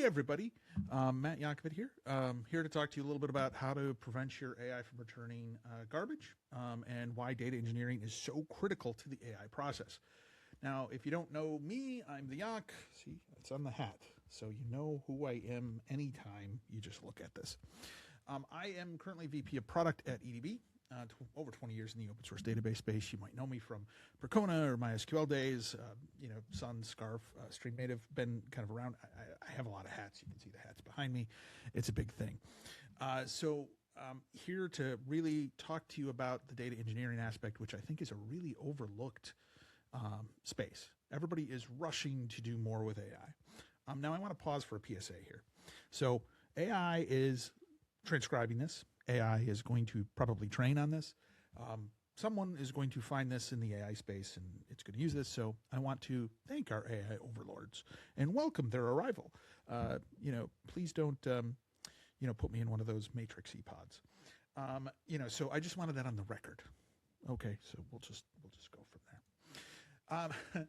everybody. Matt Yonkovit here. Here to talk to you a little bit about how to prevent your AI from returning garbage and why data engineering is so critical to the AI process. Now, if you don't know me, I'm the Yonk. See, it's on the hat. So you know who I am anytime you just look at this. I am currently VP of Product at EDB. Over 20 years in the open source database space. You might know me from Percona or MySQL days, Sun, Scarf, Stream Native, been kind of around. I have a lot of hats. You can see the hats behind me. It's a big thing. Here to really talk to you about the data engineering aspect, which I think is a really overlooked space. Everybody is rushing to do more with AI. Now I want to pause for a PSA here. So AI is transcribing this. AI is going to probably train on this. Someone is going to find this in the AI space and it's going to use this. So I want to thank our AI overlords and welcome their arrival. Please don't, put me in one of those matrixy pods. So I just wanted that on the record. Okay, so we'll just go from there.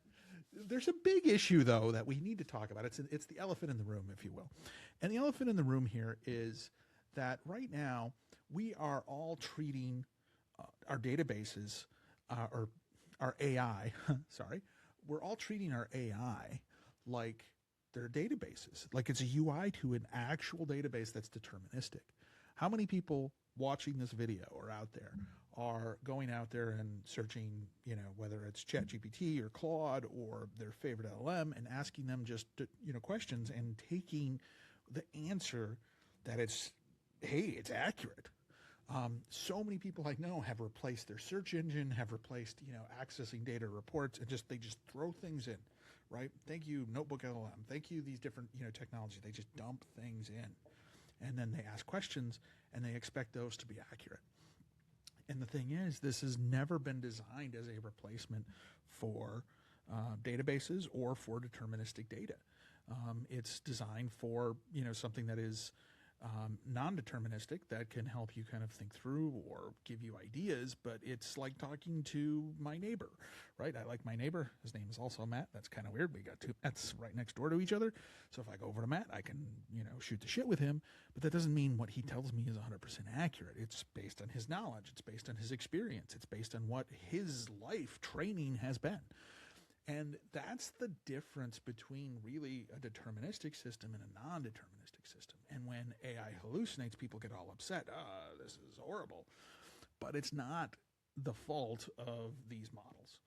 There's a big issue though that we need to talk about. It's the elephant in the room, if you will. And the elephant in the room here is that right now we are all treating our databases, or our AI, we're all treating our AI like they're databases, like it's a UI to an actual database that's deterministic. How many people watching this video or out there are going out there and searching, whether it's ChatGPT or Claude or their favorite LLM and asking them just, questions and taking the answer that it's accurate. So many people I know have replaced their search engine, have replaced, accessing data reports, and they just throw things in, right? Thank you, Notebook LLM. Thank you, these different, technology. They just dump things in, and then they ask questions, and they expect those to be accurate. And the thing is, this has never been designed as a replacement for databases or for deterministic data. It's designed for, something that is non-deterministic that can help you kind of think through or give you ideas, but it's like talking to my neighbor, right? I like my neighbor. His name is also Matt. That's kind of weird. We got two Matts right next door to each other. So if I go over to Matt, I can, shoot the shit with him, but that doesn't mean what he tells me is 100% accurate. It's based on his knowledge. It's based on his experience. It's based on what his life training has been. And that's the difference between really a deterministic system and a non-deterministic system. And when AI hallucinates, people get all upset. This is horrible. But it's not the fault of these models.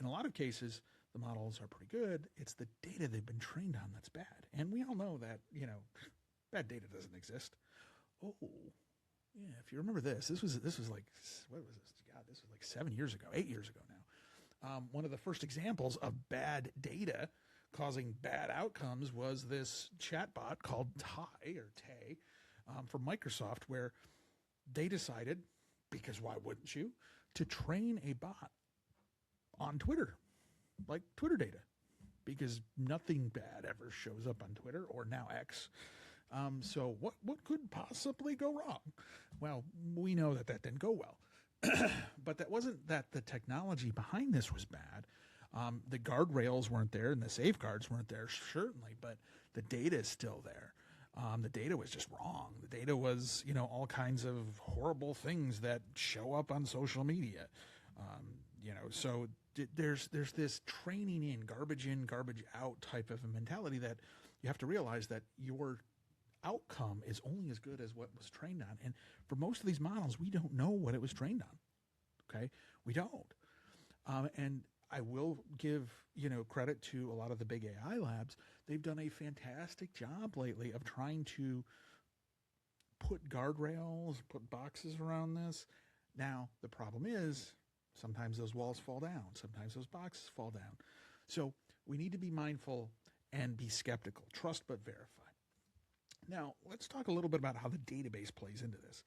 In a lot of cases, the models are pretty good. It's the data they've been trained on that's bad. And we all know that, bad data doesn't exist. Oh, yeah, if you remember this was like, what was this? God, this was like 7 years ago, 8 years ago now. One of the first examples of bad data causing bad outcomes was this chatbot called Tay from Microsoft, where they decided, because why wouldn't you, to train a bot on Twitter, like Twitter data, because nothing bad ever shows up on Twitter or now X. So what could possibly go wrong? Well, we know that didn't go well. But that wasn't that the technology behind this was bad. The guardrails weren't there and the safeguards weren't there, certainly, but the data is still there. The data was just wrong. The data was, all kinds of horrible things that show up on social media. So there's this training in, garbage out type of a mentality that you have to realize that your outcome is only as good as what was trained on. And for most of these models, we don't know what it was trained on. Okay, we don't. And I will give, credit to a lot of the big AI labs. They've done a fantastic job lately of trying to put guardrails, put boxes around this. Now, the problem is sometimes those walls fall down. Sometimes those boxes fall down. So we need to be mindful and be skeptical. Trust but verify. Now, let's talk a little bit about how the database plays into this.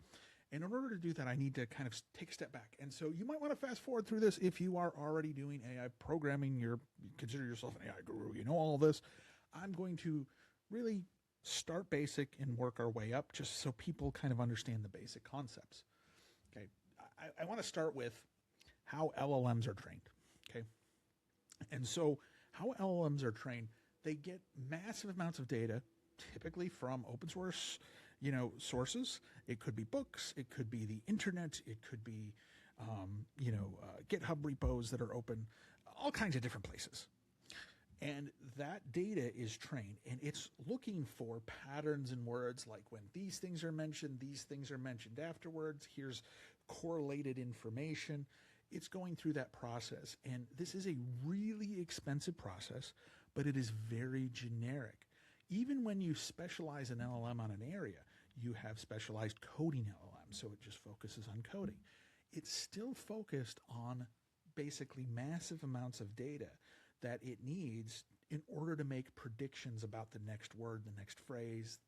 And in order to do that, I need to kind of take a step back. And so you might want to fast forward through this if you are already doing AI programming, you consider yourself an AI guru, you know all this. I'm going to really start basic and work our way up just so people kind of understand the basic concepts. Okay, I want to start with how LLMs are trained. Okay, and so how LLMs are trained, they get massive amounts of data typically from open source, sources. It could be books, it could be the internet, it could be, GitHub repos that are open, all kinds of different places. And that data is trained, and it's looking for patterns in words, like when these things are mentioned afterwards. Here's correlated information. It's going through that process. And this is a really expensive process, but it is very generic. Even when you specialize an LLM on an area, you have specialized coding LLM, so it just focuses on coding. It's still focused on basically massive amounts of data that it needs in order to make predictions about the next word, the next phrase,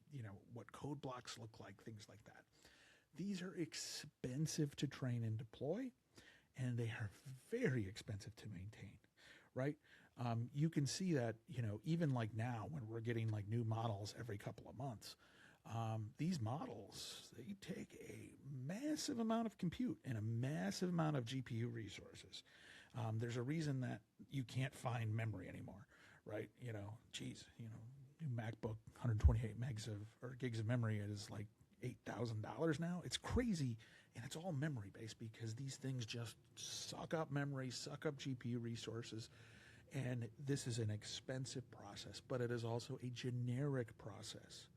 what code blocks look like, things like that. These are expensive to train and deploy, and they are very expensive to maintain, right? You can see that, even like now when we're getting like new models every couple of months, these models, they take a massive amount of compute and a massive amount of GPU resources. There's a reason that you can't find memory anymore, right? New MacBook, 128 gigs of memory is like $8,000 now. It's crazy, and it's all memory based because these things just suck up memory, suck up GPU resources, and this is an expensive process, but it is also a generic process.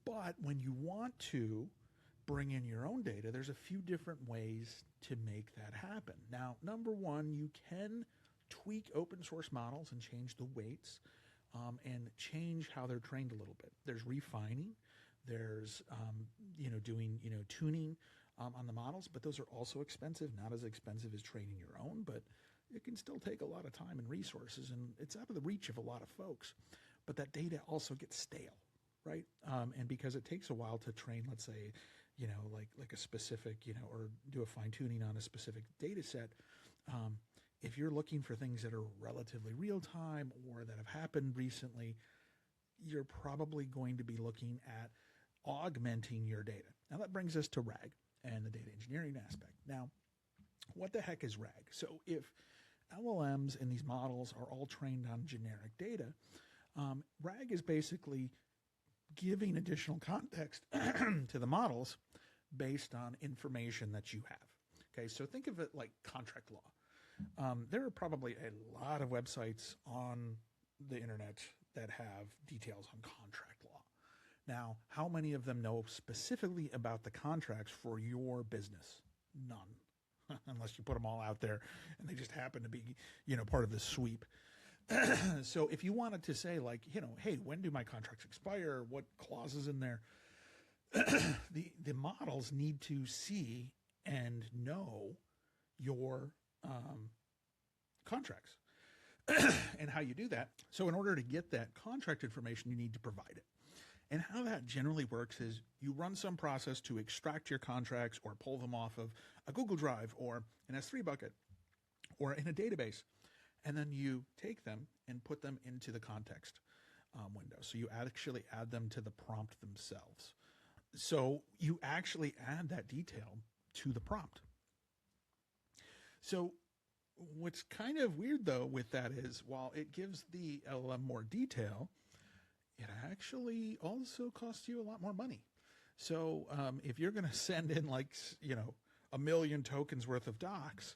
But when you want to bring in your own data, there's a few different ways to make that happen. Now, number one, you can tweak open source models and change the weights and change how they're trained a little bit. There's refining, there's doing tuning on the models, but those are also expensive. Not as expensive as training your own, but it can still take a lot of time and resources, and it's out of the reach of a lot of folks. But that data also gets stale, right? And because it takes a while to train, let's say, like a specific, or do a fine tuning on a specific data set. If you're looking for things that are relatively real time or that have happened recently, you're probably going to be looking at augmenting your data. Now that brings us to RAG and the data engineering aspect. Now, what the heck is RAG? So if LLMs and these models are all trained on generic data, RAG is basically giving additional context to the models based on information that you have. Okay, so think of it like contract law. There are probably a lot of websites on the internet that have details on contract law. Now, how many of them know specifically about the contracts for your business? None, unless you put them all out there and they just happen to be, part of the sweep. So if you wanted to say like, hey, when do my contracts expire? What clauses in there? The models need to see and know your contracts and how you do that. So in order to get that contract information, you need to provide it. And how that generally works is you run some process to extract your contracts or pull them off of a Google Drive or an S3 bucket or in a database. And then you take them and put them into the context window. So you actually add them to the prompt themselves. So you actually add that detail to the prompt. So what's kind of weird, though, with that is while it gives the LLM more detail, it actually also costs you a lot more money. So if you're going to send in like, 1 million tokens worth of docs,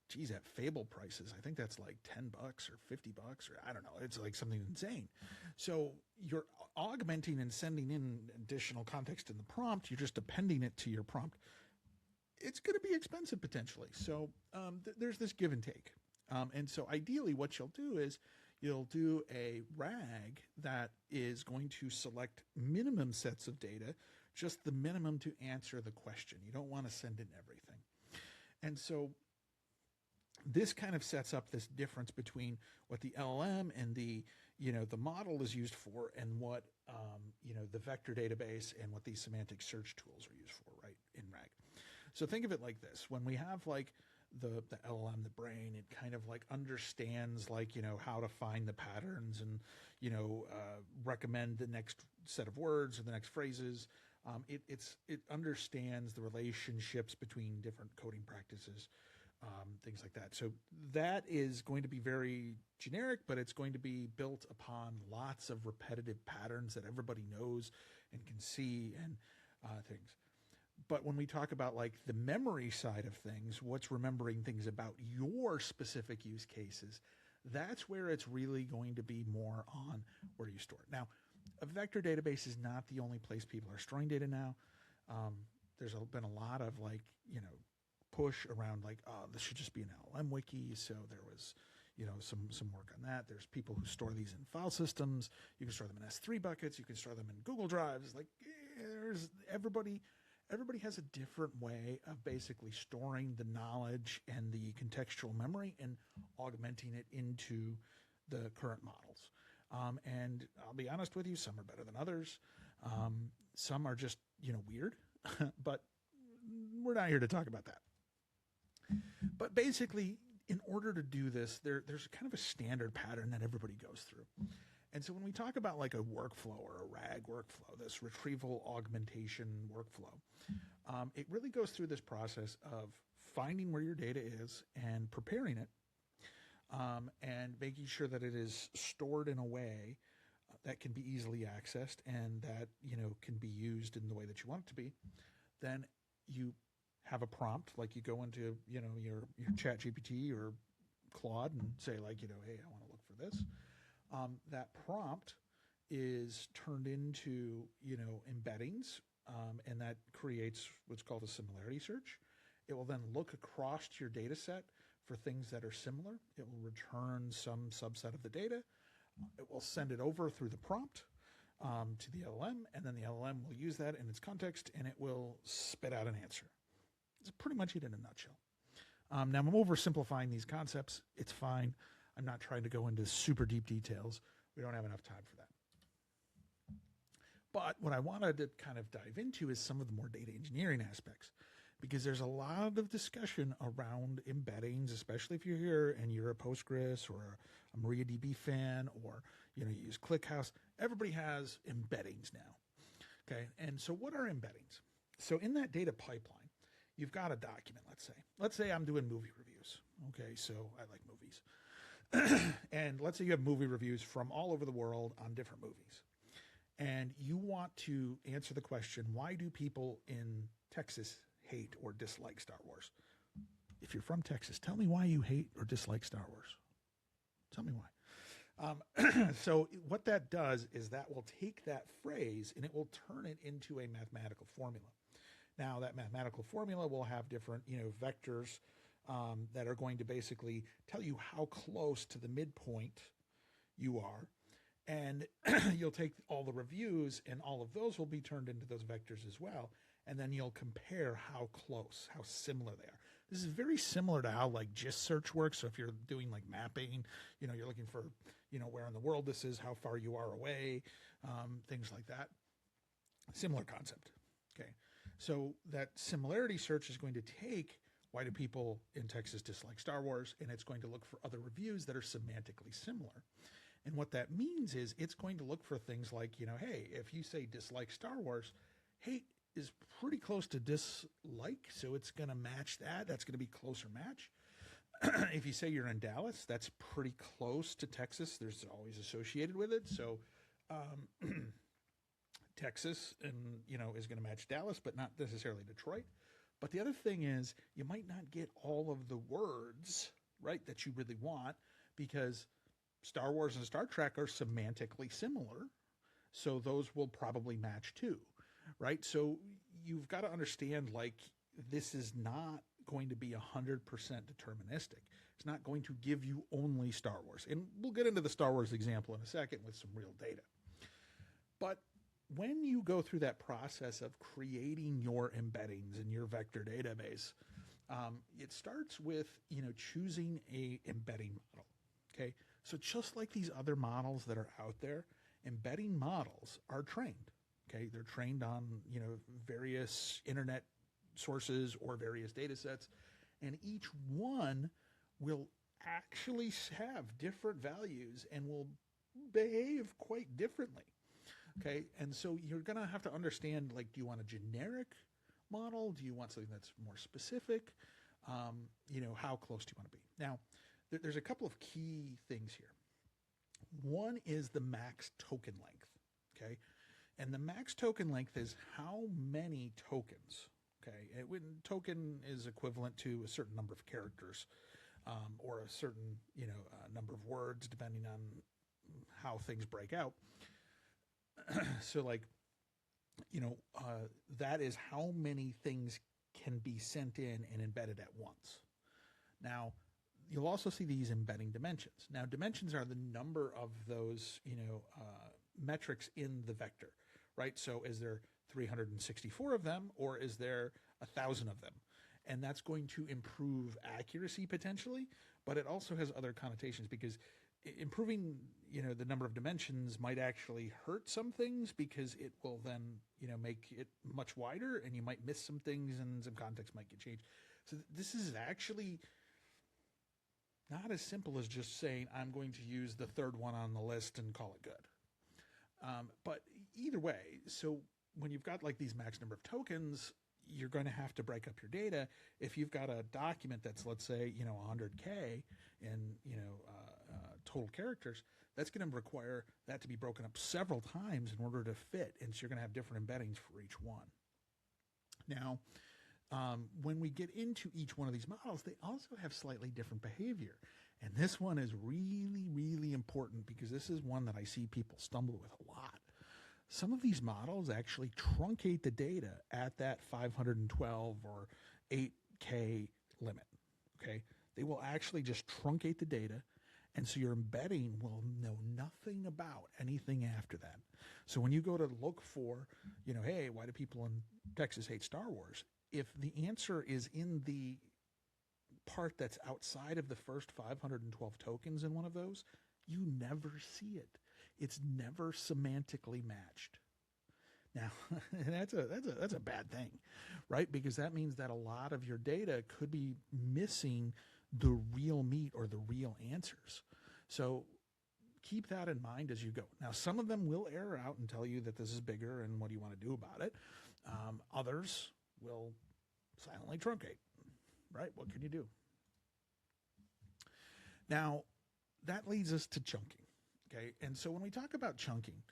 geez, at Fable prices, I think that's like $10 or $50 or I don't know. It's like something insane. So you're augmenting and sending in additional context in the prompt. You're just appending it to your prompt. It's going to be expensive potentially. So there's this give and take. And so ideally what you'll do is you'll do a RAG that is going to select minimum sets of data, just the minimum to answer the question. You don't want to send in everything. And so this kind of sets up this difference between what the LLM and the model is used for and what, the vector database and what these semantic search tools are used for, right, in RAG. So think of it like this. When we have like the LLM, the brain, it kind of like understands like, how to find the patterns and, recommend the next set of words or the next phrases. It understands the relationships between different coding practices. things like that. So that is going to be very generic, but it's going to be built upon lots of repetitive patterns that everybody knows and can see and things. But when we talk about like the memory side of things, what's remembering things about your specific use cases, that's where it's really going to be more on where you store it. Now, a vector database is not the only place people are storing data now. There's been a lot of like, push around like, oh, this should just be an LLM wiki. So there was, some work on that. There's people who store these in file systems. You can store them in S3 buckets. You can store them in Google Drives. Like there's everybody has a different way of basically storing the knowledge and the contextual memory and augmenting it into the current models. And I'll be honest with you, some are better than others. Some are just, weird, but we're not here to talk about that. But basically, in order to do this, there's kind of a standard pattern that everybody goes through. And so when we talk about like a workflow or a RAG workflow, this retrieval augmentation workflow, it really goes through this process of finding where your data is and preparing it, and making sure that it is stored in a way that can be easily accessed and that, can be used in the way that you want it to be. Then you have a prompt, like you go into, your chat GPT or Claude and say like, hey, I want to look for this. That prompt is turned into, embeddings, and that creates what's called a similarity search. It will then look across your data set for things that are similar. It will return some subset of the data. It will send it over through the prompt to the LLM, and then the LLM will use that in its context, and it will spit out an answer. It's pretty much it in a nutshell. Now, I'm oversimplifying these concepts. It's fine. I'm not trying to go into super deep details. We don't have enough time for that. But what I wanted to kind of dive into is some of the more data engineering aspects, because there's a lot of discussion around embeddings, especially if you're here and you're a Postgres or a MariaDB fan, or you use ClickHouse. Everybody has embeddings now. Okay, and so what are embeddings? So in that data pipeline, you've got a document. Let's say I'm doing movie reviews. Okay, so I like movies. And let's say you have movie reviews from all over the world on different movies. And you want to answer the question, why do people in Texas hate or dislike Star Wars? If you're from Texas, tell me why you hate or dislike Star Wars. Tell me why. So what that does is that will take that phrase and it will turn it into a mathematical formula. Now, that mathematical formula will have different, vectors that are going to basically tell you how close to the midpoint you are. And you'll take all the reviews, and all of those will be turned into those vectors as well. And then you'll compare how close, how similar they are. This is very similar to how like GIST search works. So if you're doing like mapping, you're looking for, where in the world this is, how far you are away, things like that. Similar concept. Okay. So that similarity search is going to take why do people in Texas dislike Star Wars, and it's going to look for other reviews that are semantically similar. And what that means is it's going to look for things like, hey, if you say dislike Star Wars, hate is pretty close to dislike, so it's going to match that. That's going to be closer match. If you say you're in Dallas, that's pretty close to Texas. There's always associated with it. So Texas and is going to match Dallas, but not necessarily Detroit. But the other thing is you might not get all of the words right that you really want, because Star Wars and Star Trek are semantically similar, so those will probably match too, right? So you've got to understand, like, this is not going to be 100% deterministic. It's not going to give you only Star Wars. And we'll get into the Star Wars example in a second with some real data. But when you go through that process of creating your embeddings in your vector database, it starts with, choosing a embedding model, okay? So just like these other models that are out there, embedding models are trained, okay? They're trained on, various internet sources or various data sets, and each one will actually have different values and will behave quite differently, okay? And so you're going to have to understand, like, do you want a generic model? Do you want something that's more specific? how close do you want to be? Now, there's a couple of key things here. One is the max token length, okay? And the max token length is how many tokens, okay? Token is equivalent to a certain number of characters, or a certain, number of words, depending on how things break out. So that is how many things can be sent in and embedded at once. Now, you'll also see these embedding dimensions. Now, dimensions are the number of those, metrics in the vector, right? So is there 364 of them, or is there 1,000 of them? And that's going to improve accuracy potentially, but it also has other connotations, because improving, the number of dimensions might actually hurt some things, because it will then, make it much wider, and you might miss some things and some context might get changed. So this is actually not as simple as just saying, I'm going to use the third one on the list and call it good. But either way, so when you've got like these max number of tokens, you're going to have to break up your data. If you've got a document that's, let's say, 100K in, total characters, that's going to require that to be broken up several times in order to fit. And so you're going to have different embeddings for each one. Now, when we get into each one of these models, they also have slightly different behavior. And this one is really, really important, because this is one that I see people stumble with a lot. Some of these models actually truncate the data at that 512 or 8K limit, okay? They will actually just truncate the data, and so your embedding will know nothing about anything after that. So when you go to look for, hey, why do people in Texas hate Star Wars? If the answer is in the part that's outside of the first 512 tokens in one of those, you never see it. It's never semantically matched. Now, that's a bad thing, right? Because that means that a lot of your data could be missing the real meat or the real answers. So keep that in mind as you go. Now, some of them will error out and tell you that this is bigger and what do you want to do about it. Others will silently truncate, right? What can you do? Now, that leads us to chunking. Okay, and so when we talk about chunking,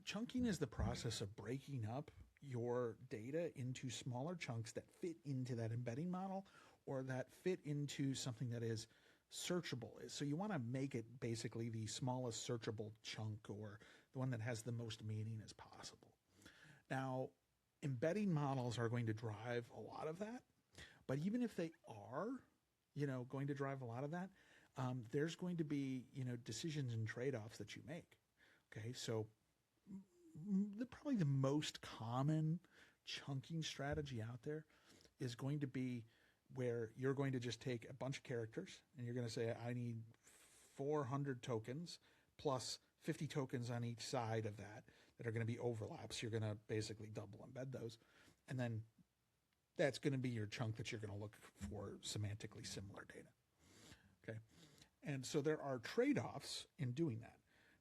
chunking is the process of breaking up your data into smaller chunks that fit into that embedding model, or that fit into something that is searchable. So you want to make it basically the smallest searchable chunk, or the one that has the most meaning as possible. Now, embedding models are going to drive a lot of that, but even if they are, going to drive a lot of that, there's going to be, decisions and trade-offs that you make. Okay, so probably the most common chunking strategy out there is going to be where you're going to just take a bunch of characters and you're going to say, I need 400 tokens plus 50 tokens on each side of that are going to be overlaps. You're going to basically double embed those. And then that's going to be your chunk that you're going to look for semantically similar data. Okay. And so there are trade-offs in doing that,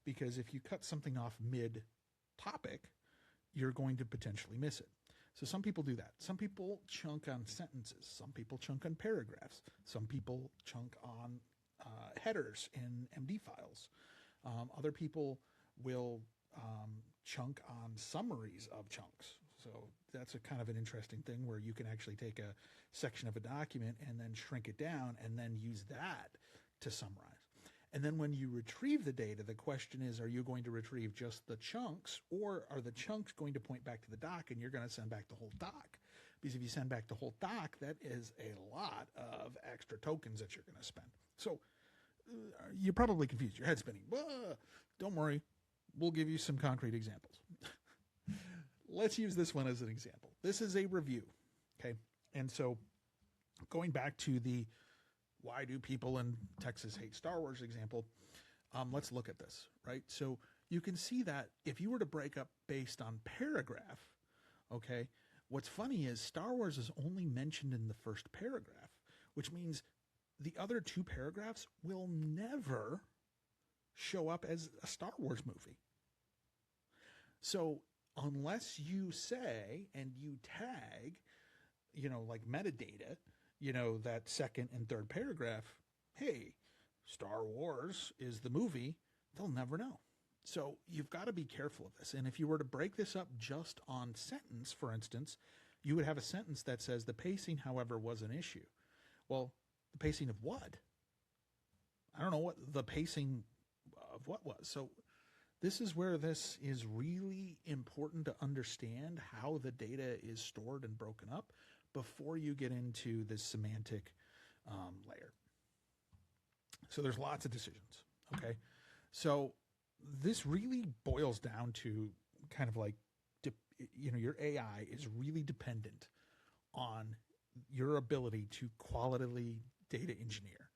because if you cut something off mid-topic, you're going to potentially miss it. So some people do that. Some people chunk on sentences. Some people chunk on paragraphs. Some people chunk on headers in MD files. Other people will chunk on summaries of chunks. So that's a kind of an interesting thing, where you can actually take a section of a document and then shrink it down and then use that to summarize. And then when you retrieve the data, the question is, are you going to retrieve just the chunks, or are the chunks going to point back to the doc and you're going to send back the whole doc? Because if you send back the whole doc, that is a lot of extra tokens that you're going to spend. So you're probably confused. Your head's spinning. Don't worry. We'll give you some concrete examples. Let's use this one as an example. This is a review. Okay. And so going back to the why do people in Texas hate Star Wars example, let's look at this, right? So you can see that if you were to break up based on paragraph, okay, what's funny is Star Wars is only mentioned in the first paragraph, which means the other two paragraphs will never show up as a Star Wars movie. So unless you say and you tag, like metadata, that second and third paragraph, hey, Star Wars is the movie, they'll never know. So you've got to be careful of this. And if you were to break this up just on sentence, for instance, you would have a sentence that says the pacing, however, was an issue. Well, the pacing of what? I don't know what the pacing of what was. So this is where this is really important to understand how the data is stored and broken up before you get into this semantic layer. So there's lots of decisions, okay? So this really boils down to kind of like, your AI is really dependent on your ability to qualitatively data engineer,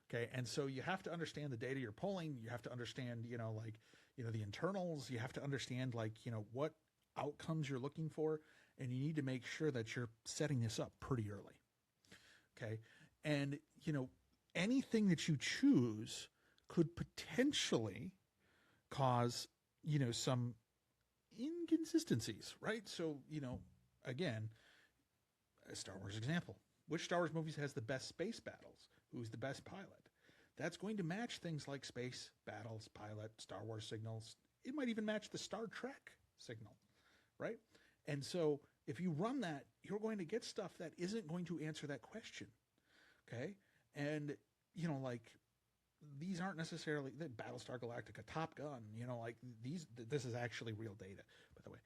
okay? And so you have to understand the data you're pulling. You have to understand, the internals. You have to understand, what outcomes you're looking for, and you need to make sure that you're setting this up pretty early, okay? And, anything that you choose could potentially cause, some inconsistencies, right? So, again, a Star Wars example. Which Star Wars movies has the best space battles? Who's the best pilot? That's going to match things like space battles, pilot, Star Wars signals. It might even match the Star Trek signal, right? And so if you run that, you're going to get stuff that isn't going to answer that question, okay? And, these aren't necessarily the Battlestar Galactica, Top Gun, this is actually real data, by the way,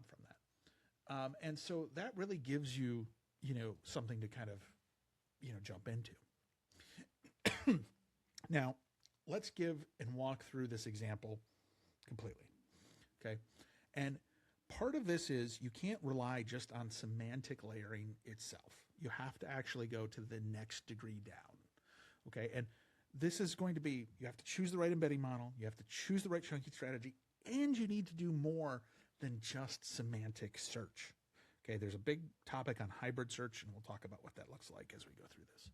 from that. And so that really gives you, something to kind of, jump into. Now, let's give and walk through this example completely, okay? And part of this is you can't rely just on semantic layering itself. You have to actually go to the next degree down, okay? And this is going to be, you have to choose the right embedding model, you have to choose the right chunking strategy, and you need to do more than just semantic search. Okay, there's a big topic on hybrid search, and we'll talk about what that looks like as we go through this.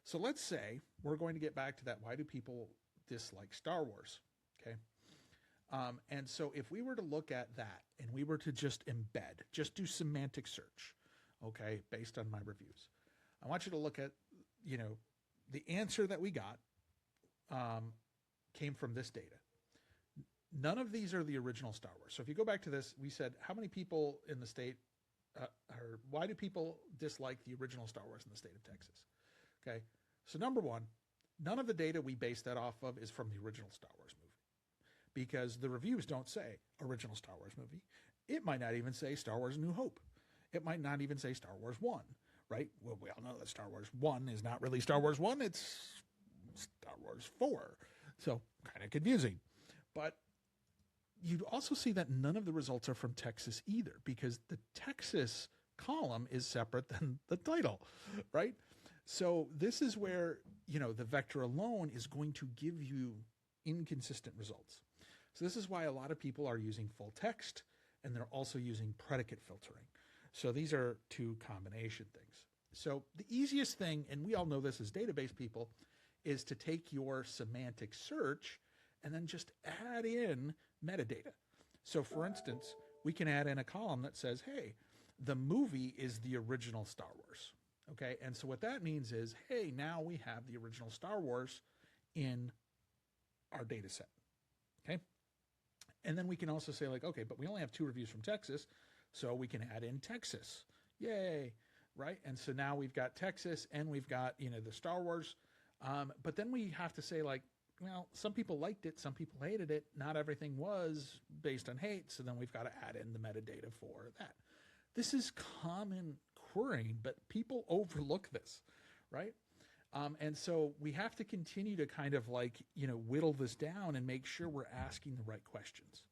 So let's say we're going to get back to that, why do people dislike Star Wars? Okay, and so if we were to look at that and we were to just embed, just do semantic search, okay, based on my reviews, I want you to look at, the answer that we got came from this data. None of these are the original Star Wars. So if you go back to this, we said, how many people in the state, or why do people dislike the original Star Wars in the state of Texas? Okay, so number one, none of the data we base that off of is from the original Star Wars movie, because the reviews don't say original Star Wars movie. It might not even say Star Wars New Hope. It might not even say Star Wars 1, right? Well, we all know that Star Wars 1 is not really Star Wars 1, it's Star Wars 4. So kind of confusing. But you'd also see that none of the results are from Texas either, because the Texas column is separate than the title, right? So this is where, the vector alone is going to give you inconsistent results. So this is why a lot of people are using full text, and they're also using predicate filtering. So these are two combination things. So the easiest thing, and we all know this as database people, is to take your semantic search and then just add in metadata. So for instance, we can add in a column that says, hey, the movie is the original Star Wars. Okay, and so what that means is, hey, now we have the original Star Wars in our data set. Okay, and then we can also say like, okay, but we only have 2 reviews from Texas, so we can add in Texas. Yay, right? And so now we've got Texas and we've got, the Star Wars. But then we have to say like, well, some people liked it, some people hated it. Not everything was based on hate. So then we've got to add in the metadata for that. This is common querying, but people overlook this, right? And so we have to continue to kind of like, whittle this down and make sure we're asking the right questions,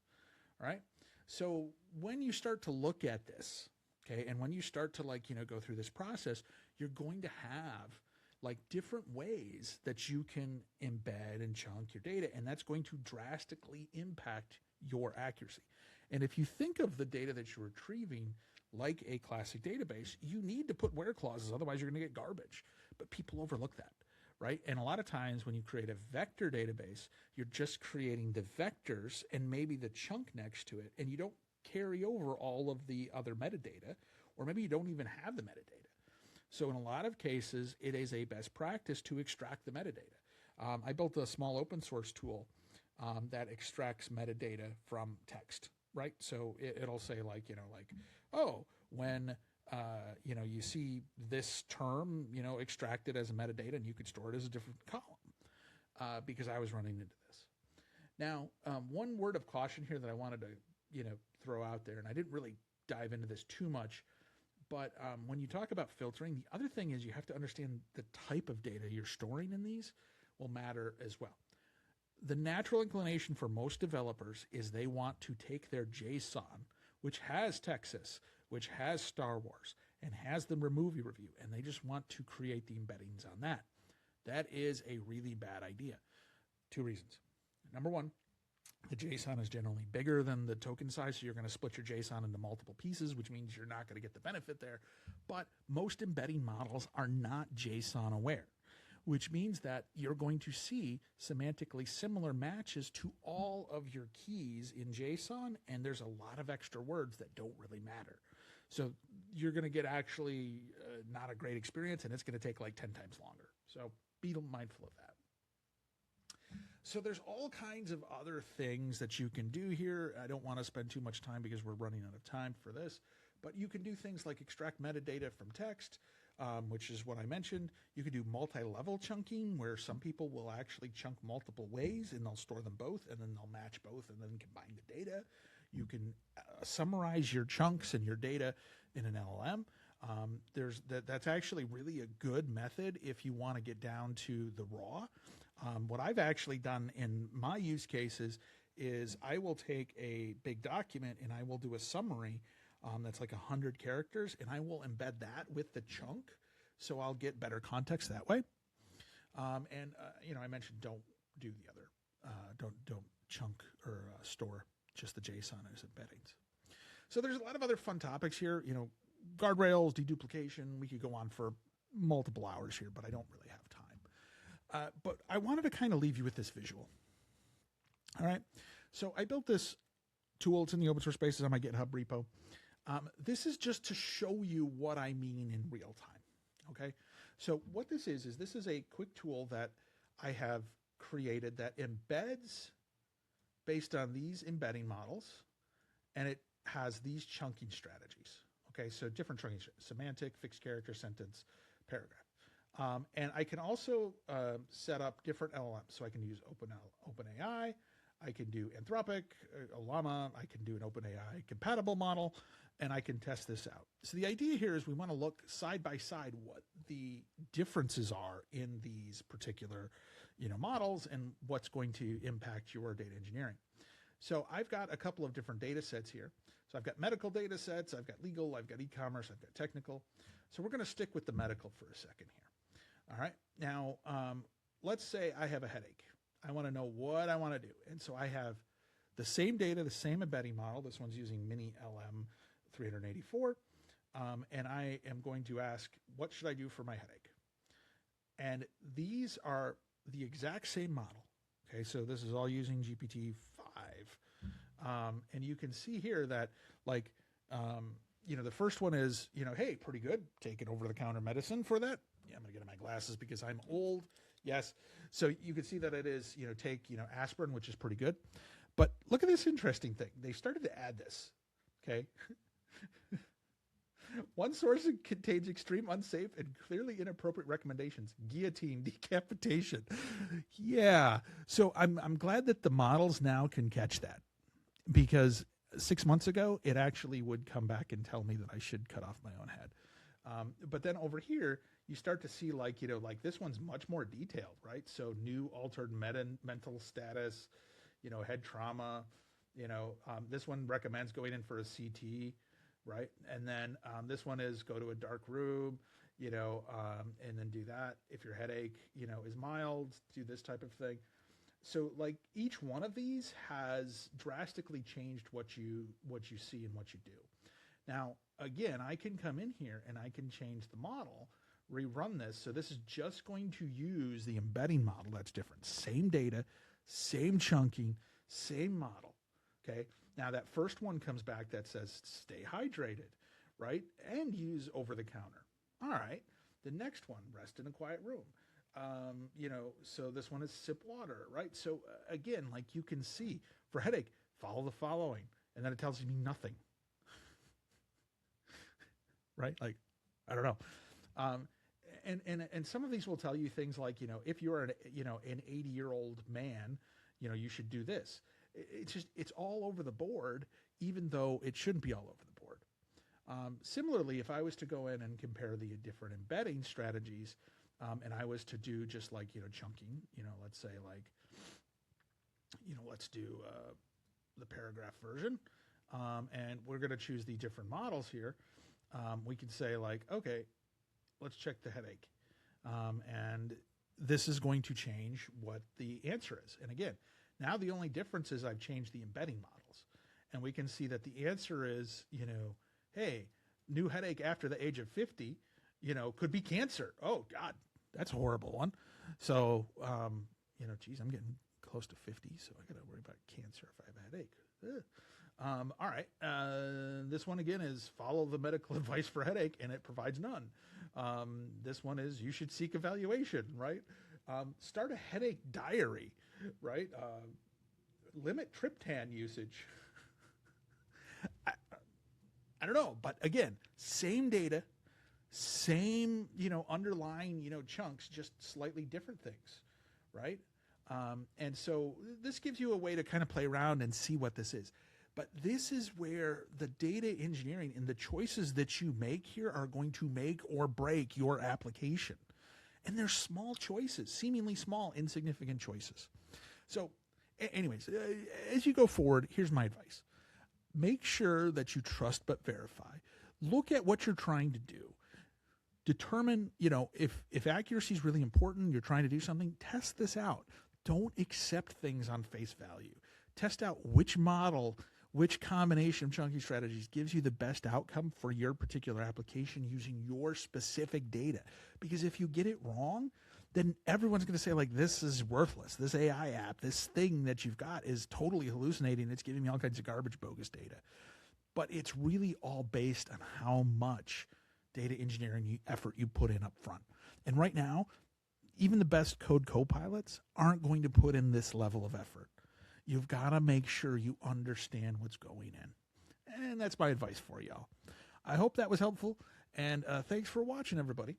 all right? So when you start to look at this, okay, and when you start to like, go through this process, you're going to have like different ways that you can embed and chunk your data, and that's going to drastically impact your accuracy. And if you think of the data that you're retrieving like a classic database, you need to put where clauses, otherwise you're going to get garbage. But people overlook that, right? And a lot of times when you create a vector database, you're just creating the vectors and maybe the chunk next to it, and you don't carry over all of the other metadata, or maybe you don't even have the metadata. So in a lot of cases, it is a best practice to extract the metadata. I built a small open source tool that extracts metadata from text, right? So it'll say like, oh, when, you see this term, extracted as a metadata, and you could store it as a different column because I was running into this. Now, one word of caution here that I wanted to, throw out there, and I didn't really dive into this too much, but when you talk about filtering, the other thing is you have to understand the type of data you're storing in these will matter as well. The natural inclination for most developers is they want to take their JSON, which has Texas, which has Star Wars, and has the movie review, and they just want to create the embeddings on that. That is a really bad idea. 2 reasons. Number one, the JSON is generally bigger than the token size, so you're going to split your JSON into multiple pieces, which means you're not going to get the benefit there. But most embedding models are not JSON aware, which means that you're going to see semantically similar matches to all of your keys in JSON, and there's a lot of extra words that don't really matter. So you're going to get actually not a great experience, and it's going to take like 10 times longer. So be mindful of that. So there's all kinds of other things that you can do here. I don't want to spend too much time because we're running out of time for this, but you can do things like extract metadata from text, which is what I mentioned. You can do multi-level chunking, where some people will actually chunk multiple ways, and they'll store them both, and then they'll match both, and then combine the data. You can summarize your chunks and your data in an LLM. That's actually really a good method if you want to get down to the raw. What I've actually done in my use cases is I will take a big document and I will do a summary that's like 100 characters, and I will embed that with the chunk, so I'll get better context that way. I mentioned don't do the other, don't chunk or store just the JSON as embeddings. So there's a lot of other fun topics here, guardrails, deduplication. We could go on for multiple hours here, but I don't really have time. But I wanted to kind of leave you with this visual. All right. So I built this tool. It's in the open source space. It's on my GitHub repo. This is just to show you what I mean in real time. Okay. So what this is this is a quick tool that I have created that embeds based on these embedding models, and it has these chunking strategies. Okay. So different chunking, semantic, fixed character, sentence, paragraph. And I can also set up different LLMs. So I can use OpenAI, I can do Anthropic, Llama, I can do an OpenAI compatible model, and I can test this out. So the idea here is we want to look side by side what the differences are in these particular models and what's going to impact your data engineering. So I've got a couple of different data sets here. So I've got medical data sets, I've got legal, I've got e-commerce, I've got technical. So we're going to stick with the medical for a second here. All right. Now, let's say I have a headache. I want to know what I want to do. And so I have the same data, the same embedding model. This one's using Mini LM 384. And I am going to ask, what should I do for my headache? And these are the exact same model. Okay. So this is all using GPT-5. And you can see here that the first one is, hey, pretty good. Take it over-the-counter medicine for that. Yeah, I'm going to get my glasses because I'm old. Yes. So you can see that it is, take, aspirin, which is pretty good. But look at this interesting thing. They started to add this. Okay. One source contains extreme, unsafe, and clearly inappropriate recommendations. Guillotine, decapitation. Yeah. So I'm glad that the models now can catch that, because 6 months ago, it actually would come back and tell me that I should cut off my own head. But then over here, you start to see like this one's much more detailed, right? So new altered mental status, head trauma, this one recommends going in for a CT, right? And then this one is go to a dark room, and then do that. If your headache, is mild, do this type of thing. So like each one of these has drastically changed what you see and what you do. Now, again, I can come in here and I can change the model, rerun this. So this is just going to use the embedding model. That's different. Same data, same chunking, same model. Okay. Now that first one comes back that says stay hydrated, right? And use over the counter. All right. The next one, rest in a quiet room. So this one is sip water, right? So again, like you can see for headache, follow the following, and then it tells me nothing, right? Like, I don't know. And some of these will tell you things like, if you're an 80-year-old man, you should do this. It's all over the board, even though it shouldn't be all over the board. Similarly, if I was to go in and compare the different embedding strategies, and I was to do just like, chunking, let's say like, let's do the paragraph version, and we're going to choose the different models here. We can say like, okay, let's check the headache. And this is going to change what the answer is. And again, now the only difference is I've changed the embedding models. And we can see that the answer is, hey, new headache after the age of 50, could be cancer. Oh, God, that's a horrible one. So, geez, I'm getting close to 50, so I got to worry about cancer if I have a headache. Ugh. All right. This one again is follow the medical advice for headache, and it provides none. This one is you should seek evaluation, right? Start a headache diary, right? Limit triptan usage. I don't know, but again, same data, same, underlying, chunks, just slightly different things, right? And so this gives you a way to kind of play around and see what this is. But this is where the data engineering and the choices that you make here are going to make or break your application. And they're small choices, seemingly small, insignificant choices. So anyways, as you go forward, here's my advice. Make sure that you trust but verify. Look at what you're trying to do. Determine, if accuracy is really important, you're trying to do something, test this out. Don't accept things on face value. Test out which model, which combination of chunky strategies gives you the best outcome for your particular application using your specific data. Because if you get it wrong, then everyone's going to say, like, this is worthless. This AI app, this thing that you've got is totally hallucinating. It's giving me all kinds of garbage, bogus data. But it's really all based on how much data engineering effort you put in up front. And right now, even the best code co-pilots aren't going to put in this level of effort. You've got to make sure you understand what's going in. And that's my advice for y'all. I hope that was helpful. And thanks for watching, everybody.